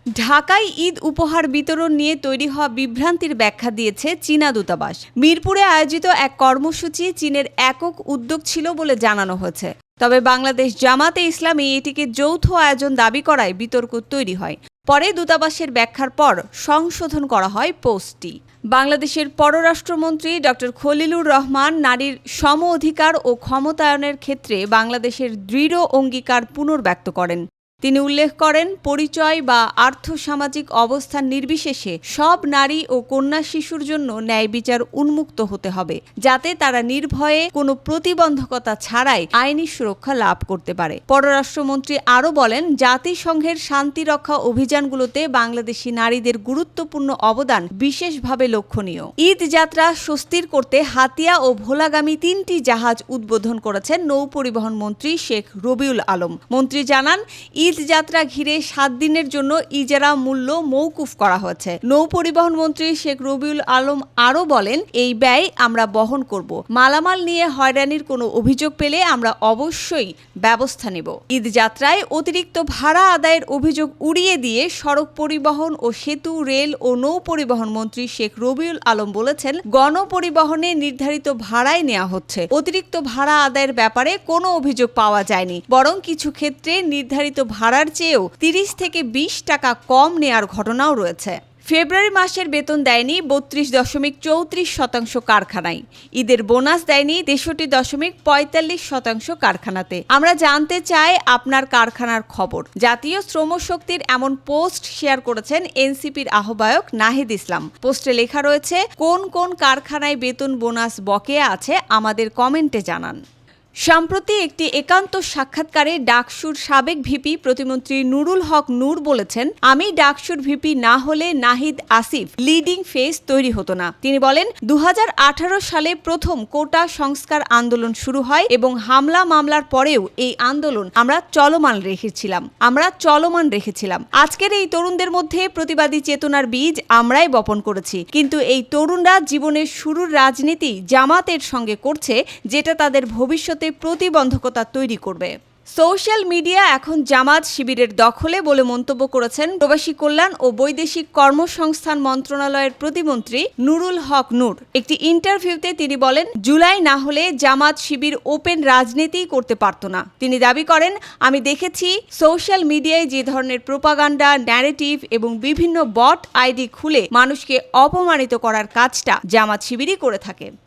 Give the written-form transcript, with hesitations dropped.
ঢাকায় ঈদ উপহার বিতরণ নিয়ে তৈরি হওয়া বিভ্রান্তির ব্যাখ্যা দিয়েছে চীনা দূতাবাস। মিরপুরে আয়োজিত এক কর্মসূচি চীনের একক উদ্যোগ ছিল বলে জানানো হয়েছে। তবে বাংলাদেশ জামাতে ইসলামী এটিকে যৌথ আয়োজন দাবি করায় বিতর্ক তৈরি হয়। পরে দূতাবাসের ব্যাখ্যার পর সংশোধন করা হয় পোস্টটি। বাংলাদেশের পররাষ্ট্রমন্ত্রী ডক্টর খলিলুর রহমান নারীর সম অধিকার ও ক্ষমতায়নের ক্ষেত্রে বাংলাদেশের দৃঢ় অঙ্গীকার পুনর্ব্যক্ত করেন। তিনি উল্লেখ করেন, পরিচয় বা আর্থসামাজিক অবস্থান নির্বিশেষে সব নারী ও কন্যা শিশুর জন্য ন্যায় বিচার উন্মুক্ত হতে হবে, যাতে তারা নির্ভয়ে কোনো প্রতিবন্ধকতা ছাড়াই আইনি সুরক্ষা লাভ করতে পারে। পররাষ্ট্রমন্ত্রী আরও বলেন, জাতিসংঘের শান্তিরক্ষা অভিযানগুলোতে বাংলাদেশি নারীদের গুরুত্বপূর্ণ অবদান বিশেষভাবে লক্ষণীয়। ঈদ যাত্রা স্বস্তির করতে হাতিয়া ও ভোলাগামী 3টি জাহাজ উদ্বোধন করেছেন নৌপরিবহন মন্ত্রী শেখ রবিউল আলম। মন্ত্রী জানান, ঈদ যাত্রা ঘিরে 7 দিনের জন্য ইজারা মূল্য মওকুফ করা হয়েছে। নৌপরিবহন মন্ত্রী শেখ রবিউল আলম আরও বলেন, এই ব্যয় আমরা বহন করব। মালামাল নিয়ে হয়রানির কোনো অভিযোগ পেলে আমরা অবশ্যই ব্যবস্থা নেব। ঈদ যাত্রায় অতিরিক্ত ভাড়া আদায়ের অভিযোগ উড়িয়ে দিয়ে সড়ক পরিবহন ও সেতু, রেল ও নৌ পরিবহন মন্ত্রী শেখ রবিউল আলম বলেছেন, গণপরিবহনে নির্ধারিত ভাড়াই নেওয়া হচ্ছে। অতিরিক্ত ভাড়া আদায়ের ব্যাপারে কোনো অভিযোগ পাওয়া যায়নি, বরং কিছু ক্ষেত্রে নির্ধারিত ভাড়ার চেয়েও 30 থেকে 20 টাকা কম নেয়ার ঘটনাও রয়েছে। ফেব্রুয়ারি মাসের বেতন দেয়নি 32.34% কারখানায়। ঈদের বোনাস দেয়নি 63.45% কারখানাতে। আমরা জানতে চাই আপনার কারখানার খবর। জাতীয় শ্রমশক্তির এমন পোস্ট শেয়ার করেছেন এনসিপির আহ্বায়ক নাহিদ ইসলাম। পোস্টে লেখা রয়েছে, কোন কোন কারখানায় বেতন বোনাস বকেয়া আছে আমাদের কমেন্টে জানান। সম্প্রতি একটি একান্ত সাক্ষাৎকারে ডাকসুর সাবেক ভিপি প্রতিমন্ত্রী নুরুল হক নূর বলেছেন, আমি ডাকসুর ভিপি না হলে নাহিদ আসিফ লিডিং ফেস তৈরি হতো না। তিনি বলেন, 2018 সালে প্রথম কোটা সংস্কার আন্দোলন শুরু হয় এবং হামলা মামলার পরেও এই আন্দোলন আমরা চলমান রেখেছিলাম। আজকের এই তরুণদের মধ্যে প্রতিবাদী চেতনার বীজ আমরাই বপন করেছি, কিন্তু এই তরুণরা জীবনের শুরুর রাজনীতি জামাতের সঙ্গে করছে, যেটা তাদের ভবিষ্যতে প্রতিবন্ধকতা তৈরি করবে। সোশ্যাল মিডিয়া এখন জামাত শিবিরের দখলে বলে মন্তব্য করেছেন প্রবাসী কল্যাণ ও বৈদেশিক কর্মসংস্থান মন্ত্রণালয়ের প্রতিমন্ত্রী নুরুল হক নূর। একটি ইন্টারভিউতে তিনি বলেন, জুলাই না হলে জামাত শিবির ওপেন রাজনীতি করতে পারত না। তিনি দাবি করেন, আমি দেখেছি সোশ্যাল মিডিয়ায় যে ধরনের প্রোপাগান্ডা, ন্যারেটিভ এবং বিভিন্ন বট আইডি খুলে মানুষকে অপমানিত করার কাজটা জামাত শিবিরই করে থাকে।